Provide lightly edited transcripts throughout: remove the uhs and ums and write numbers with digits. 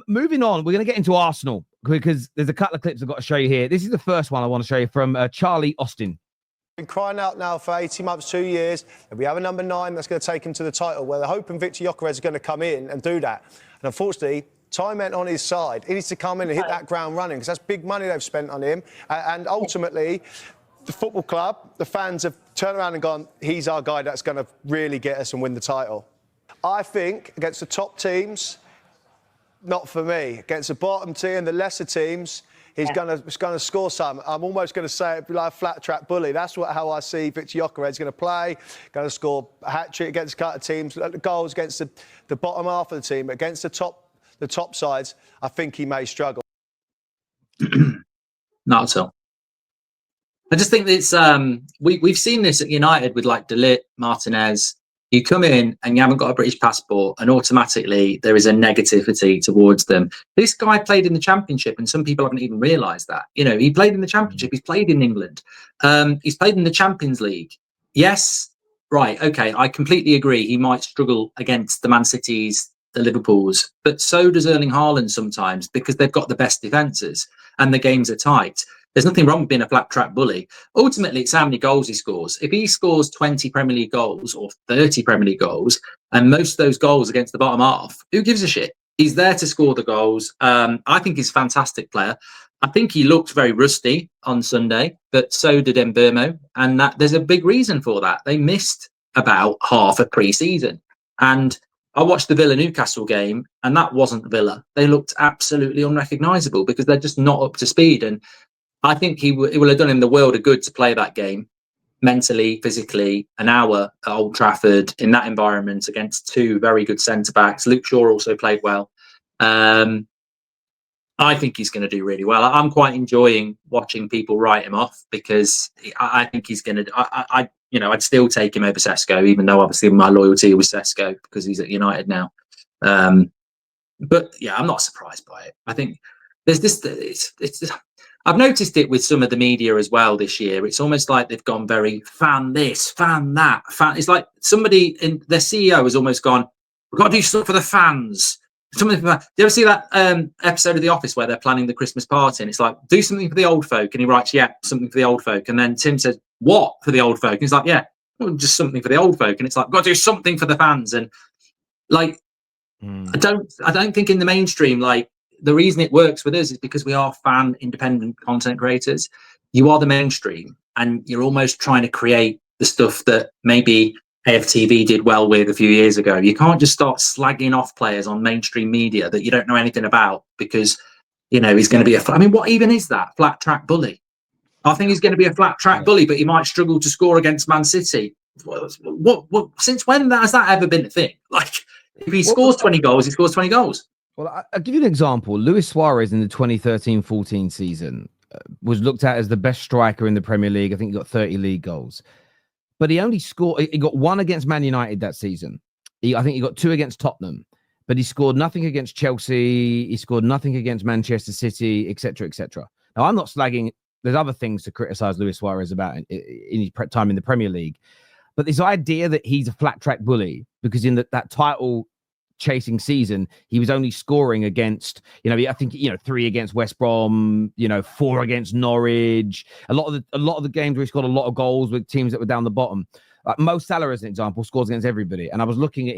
Moving on, we're going to get into Arsenal because there's a couple of clips I've got to show you here. This is the first one I want to show you from Charlie Austin. Been crying out now for 18 months, 2 years, and we have a number 9 that's going to take him to the title, where they're hoping Victor Gyokeres is going to come in and do that. And unfortunately, time ain't on his side. He needs to come in and hit that ground running, because that's big money they've spent on him. And ultimately, the football club, the fans have turned around and gone, he's our guy that's going to really get us and win the title. I think against the top teams, not for me. Against the bottom tier and the lesser teams, he's going to score some. I'm almost going to say it'd be like a flat track bully. That's how I see Victor Gyokeres going to play. Going to score a hat-trick against a couple of teams, goals against the bottom half of the team. Against the top sides, I think he may struggle. Not at all. I just think it's we've seen this at United with like De Ligt, Martinez. You come in and you haven't got a British passport, and automatically there is a negativity towards them. This guy played in the Championship, and some people haven't even realised that. You know, he played in the Championship. He's played in England. He's played in the Champions League. Yes, right, okay, I completely agree. He might struggle against the Man Cities, the Liverpools, but so does Erling Haaland sometimes, because they've got the best defences and the games are tight. There's nothing wrong with being a flat track bully. Ultimately, it's how many goals he scores. If he scores 20 Premier League goals or 30 Premier League goals, and most of those goals against the bottom half, who gives a shit? He's there to score the goals. I think he's a fantastic player. I think he looked very rusty on Sunday, but so did Mbeumo. And there's a big reason for that. They missed about half a pre-season. And I watched the Villa-Newcastle game, and that wasn't Villa. They looked absolutely unrecognisable because they're just not up to speed. And I think it will have done him the world of good to play that game, mentally, physically, an hour at Old Trafford in that environment against two very good centre-backs. Luke Shaw also played well. I think he's going to do really well. I'm quite enjoying watching people write him off, because I think he's going to... I'd still take him over Sesko, even though obviously my loyalty was Sesko because he's at United now. But yeah, I'm not surprised by it. I think there's this... I've noticed it with some of the media as well this year. It's almost like they've gone very fan this, fan that. It's like somebody in their CEO has almost gone, we've got to do stuff for the fans. Something for that. Do you ever see that episode of The Office where they're planning the Christmas party and it's like, do something for the old folk? And he writes, yeah, something for the old folk. And then Tim says, what for the old folk? And he's like, yeah, well, just something for the old folk. And it's like, got to do something for the fans. And like, I don't think in the mainstream, like, the reason it works with us is because we are fan independent content creators. You are the mainstream, and you're almost trying to create the stuff that maybe AFTV did well with a few years ago. You can't just start slagging off players on mainstream media that you don't know anything about because, you know, he's going to be what even is that? Flat track bully. I think he's going to be a flat track bully, but he might struggle to score against Man City. What since when has that ever been a thing? Like, if he scores 20 goals, he scores 20 goals. Well, I'll give you an example. Luis Suarez in the 2013-14 season was looked at as the best striker in the Premier League. I think he got 30 league goals. But he only scored... He got 1 against Man United that season. I think he got 2 against Tottenham. But he scored nothing against Chelsea. He scored nothing against Manchester City, etc., etc. Now, I'm not slagging... There's other things to criticise Luis Suarez about in his time in the Premier League. But this idea that he's a flat-track bully, because in that title... chasing season, he was only scoring against, I think 3 against West Brom, 4 against Norwich. A lot of the games where he scored a lot of goals with teams that were down the bottom. Mo Salah, as an example, scores against everybody. And I was looking at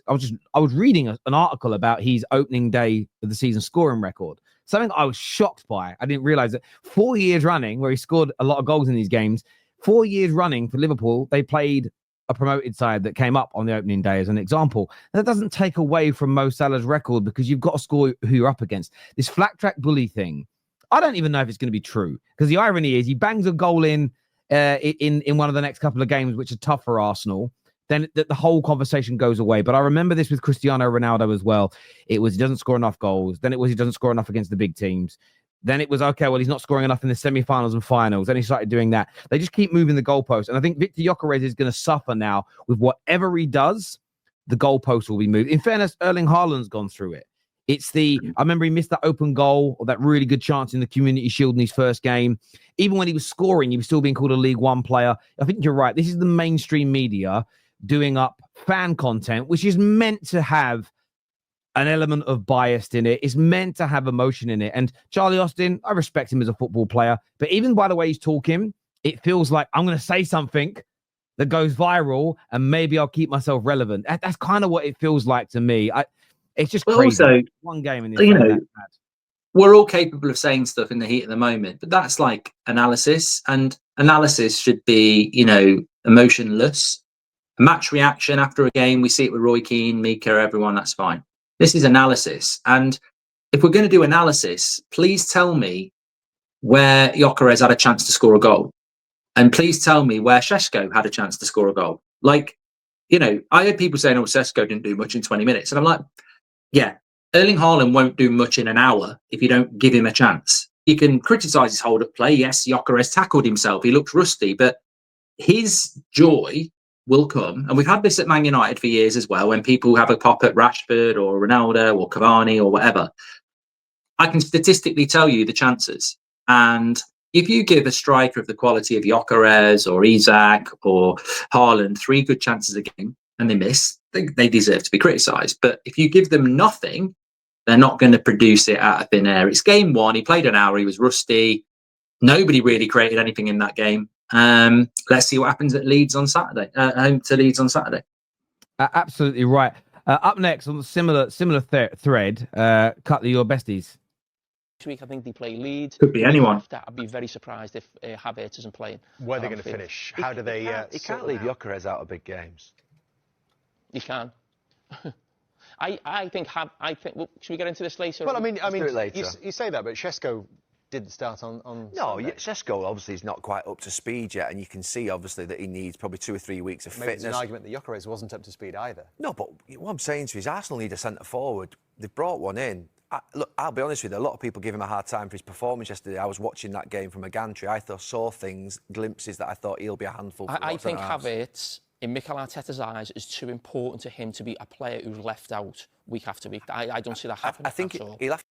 I was reading an article about his opening day of the season scoring record. Something I was shocked by. I didn't realize that 4 years running, where he scored a lot of goals in these games, 4 years running for Liverpool, they played a promoted side that came up on the opening day as an example. That doesn't take away from Mo Salah's record, because you've got to score who you're up against. This flat track bully thing, I don't even know if it's going to be true, because the irony is he bangs a goal in one of the next couple of games, which are tough for Arsenal. Then the whole conversation goes away. But I remember this with Cristiano Ronaldo as well. It was he doesn't score enough goals. Then it was he doesn't score enough against the big teams. Then it was, okay, well, he's not scoring enough in the semi-finals and finals. Then he started doing that. They just keep moving the goalposts. And I think Victor Gyokeres is going to suffer now with whatever he does, the goalposts will be moved. In fairness, Erling Haaland's gone through it. I remember he missed that open goal, or that really good chance in the Community Shield in his first game. Even when he was scoring, he was still being called a League One player. I think you're right. This is the mainstream media doing up fan content, which is meant to have an element of bias in it. It's meant to have emotion in it. And Charlie Austin, I respect him as a football player, but even by the way he's talking, it feels like I'm going to say something that goes viral and maybe I'll keep myself relevant. That's kind of what it feels like to me. It's just crazy. Also, one game in this, we're all capable of saying stuff in the heat of the moment, but that's like analysis, and analysis should be, emotionless. A match reaction after a game, we see it with Roy Keane, Mika, everyone, that's fine. This is analysis. And if we're going to do analysis, please tell me where Gyokeres had a chance to score a goal. And please tell me where Šeško had a chance to score a goal. Like, I heard people saying, Šeško didn't do much in 20 minutes. And I'm like, yeah, Erling Haaland won't do much in an hour if you don't give him a chance. You can criticise his hold-up play. Yes, Gyokeres tackled himself. He looked rusty, but his joy will come. And we've had this at Man United for years as well, when people have a pop at Rashford or Ronaldo or Cavani or whatever. I can statistically tell you the chances. And if you give a striker of the quality of Gyokeres or Isak or Haaland 3 good chances a game and they miss, they deserve to be criticised. But if you give them nothing, they're not going to produce it out of thin air. It's game 1. He played an hour. He was rusty. Nobody really created anything in that game. Let's see what happens at Leeds on Saturday. Home to Leeds on Saturday. Absolutely right. Up next on the similar thread, Cutler, your besties. Next week, I think they play Leeds. Could be anyone. After, I'd be very surprised if Havertz isn't playing. Where are they going to finish? How do they? He can't leave Gyokeres out of big games. He can. I think. Well, should we get into this later? Well, I mean, later. You say that, but Šeško didn't start on. No, Šeško obviously is not quite up to speed yet, and you can see obviously that he needs probably 2 or 3 weeks of Maybe fitness. It's an argument that Gyokeres wasn't up to speed either. No, but what I'm saying to you is Arsenal need a centre forward. They've brought one in. Look, I'll be honest with you, a lot of people give him a hard time for his performance yesterday. I was watching that game from a gantry. I saw glimpses that I thought he'll be a handful. I think Havertz, in Mikel Arteta's eyes, is too important to him to be a player who's left out week after week. I don't see that happening. I think he'll have.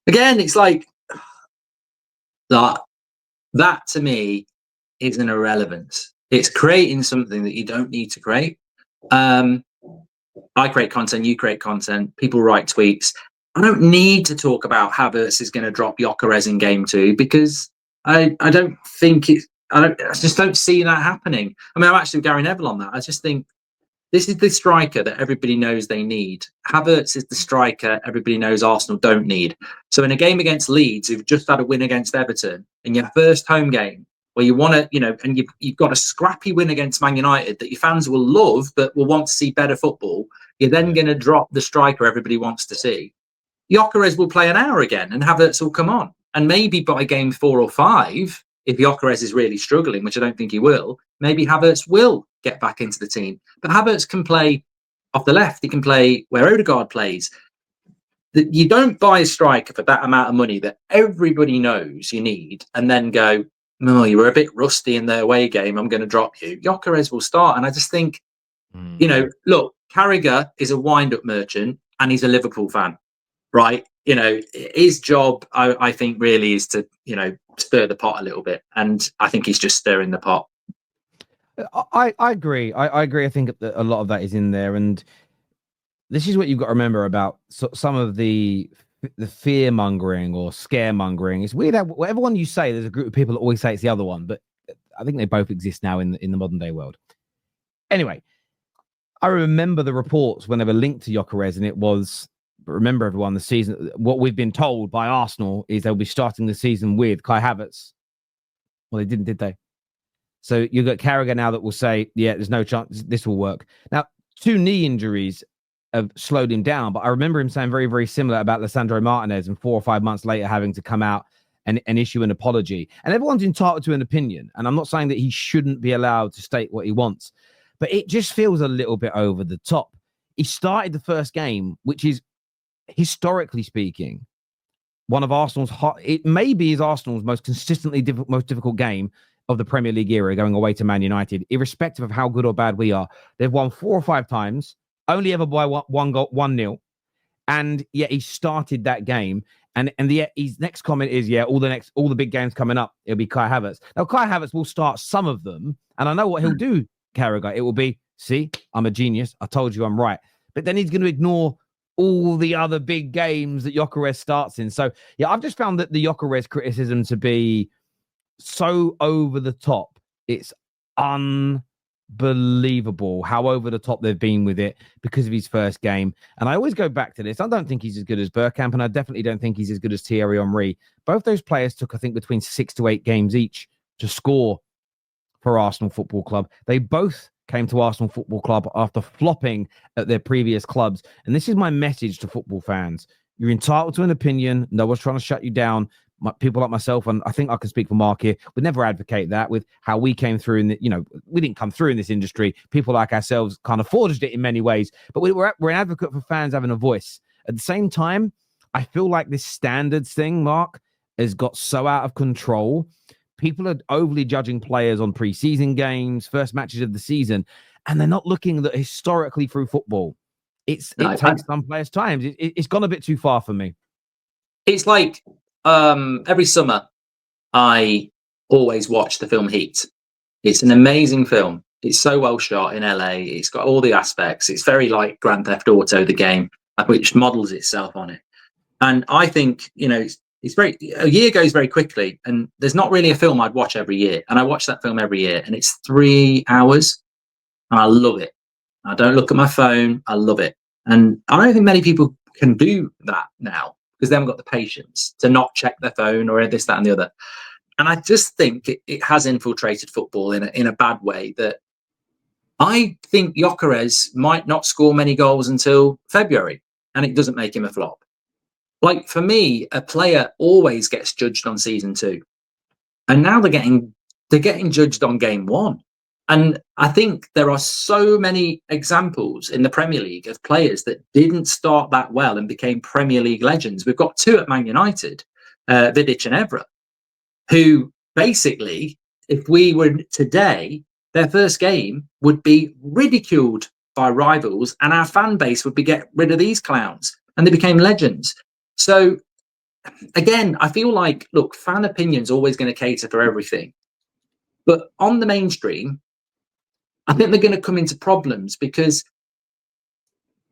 Again, it's like that to me is an irrelevance. It's creating something that you don't need to create. I create content, you create content, people write tweets. I don't need to talk about Havertz is going to drop Gyokeres in game 2 because I don't think I just don't see that happening. I mean, I'm actually with Gary Neville on that. I just think this is the striker that everybody knows they need. Havertz is the striker everybody knows Arsenal don't need. So in a game against Leeds, who've just had a win against Everton, in your first home game, where you want to, and you've got a scrappy win against Man United that your fans will love, but will want to see better football, you're then going to drop the striker everybody wants to see. Gyokeres will play an hour again and Havertz will come on. And maybe by game 4 or 5, if Gyokeres is really struggling, which I don't think he will, maybe Havertz will get back into the team. But Havertz can play off the left. He can play where Odegaard plays. You don't buy a striker for that amount of money that everybody knows you need and then go, no, you were a bit rusty in the away game, I'm going to drop you. Gyokeres will start. And I just think, look, Carragher is a wind-up merchant and he's a Liverpool fan, right? His job, I think, really is to, stir the pot a little bit. And I think he's just stirring the pot. I agree. I agree. I think that a lot of that is in there. And this is what you've got to remember about some of the fear mongering or scaremongering. It's weird how whatever one you say, there's a group of people that always say it's the other one, but I think they both exist now in the modern day world. Anyway, I remember the reports when they were linked to Gyokeres, and it was, remember everyone, the season, what we've been told by Arsenal is they'll be starting the season with Kai Havertz. Well, they didn't, did they? So you've got Carragher now that will say, yeah, there's no chance this will work. Now, 2 knee injuries have slowed him down, but I remember him saying very, very similar about Lisandro Martinez, and 4 or 5 months later having to come out and issue an apology. And everyone's entitled to an opinion, and I'm not saying that he shouldn't be allowed to state what he wants, but it just feels a little bit over the top. He started the first game, which is, historically speaking, one of Arsenal's it maybe is Arsenal's most consistently most difficult game of the Premier League era, going away to Man United, irrespective of how good or bad we are. They've won 4 or 5 times, only ever by 1-0, and yet he started that game. And his next comment is, all the big games coming up, it'll be Kai Havertz. Now Kai Havertz will start some of them, and I know what he'll do, Carragher. It will be, see, I'm a genius. I told you I'm right. but then he's going to ignore all the other big games that Gyokeres starts in. So, yeah, I've just found that the Gyokeres criticism to be so over the top. It's unbelievable how over the top they've been with it because of his first game. And I always go back to this. I don't think he's as good as Bergkamp, and I definitely don't think he's as good as Thierry Henry. Both those players took, I think, between 6 to 8 games each to score for Arsenal Football Club. They both came to Arsenal Football Club after flopping at their previous clubs. And this is my message to football fans. You're entitled to an opinion. No one's trying to shut you down. People like myself, and I think I can speak for Mark here, would never advocate that with how we came through in the, we didn't come through in this industry. People like ourselves kind of forged it in many ways, but we're an advocate for fans having a voice. At the same time, I feel like this standards thing, Mark, has got so out of control. People are overly judging players on preseason games, first matches of the season, and they're not looking at historically through football. It takes some players time. It's gone a bit too far for me. It's like every summer, I always watch the film Heat. It's an amazing film. It's so well shot in LA. It's got all the aspects. It's very like Grand Theft Auto, the game, which models itself on it. And I think, a year goes very quickly, and there's not really a film I'd watch every year. And I watch that film every year, and it's 3 hours, and I love it. I don't look at my phone. I love it. And I don't think many people can do that now because they haven't got the patience to not check their phone or this, that, and the other. And I just think it has infiltrated football in a bad way, that I think Gyokeres might not score many goals until February, and it doesn't make him a flop. Like, for me, a player always gets judged on season 2, and now they're getting judged on game 1. And I think there are so many examples in the Premier League of players that didn't start that well and became Premier League legends. We've got 2 at Man United, Vidic and Evra, who basically, if we were today, their first game would be ridiculed by rivals, and our fan base would get rid of these clowns, and they became legends. So again, I feel like, look, fan opinion's always going to cater for everything. But on the mainstream, I think they're going to come into problems because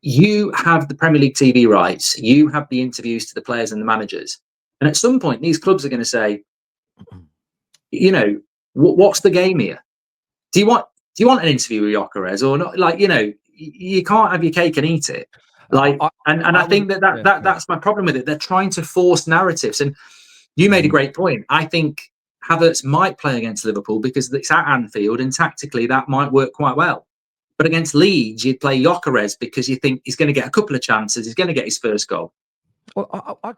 you have the Premier League TV rights, you have the interviews to the players and the managers. And at some point, these clubs are going to say, what's the game here? Do you want an interview with Gyokeres or not? Like, you can't have your cake and eat it. Like, I think that's my problem with it. They're trying to force narratives. And you made a great point. I think Havertz might play against Liverpool because it's at Anfield, and tactically that might work quite well. But against Leeds, you'd play Gyokeres because you think he's going to get a couple of chances, he's going to get his first goal. Well, I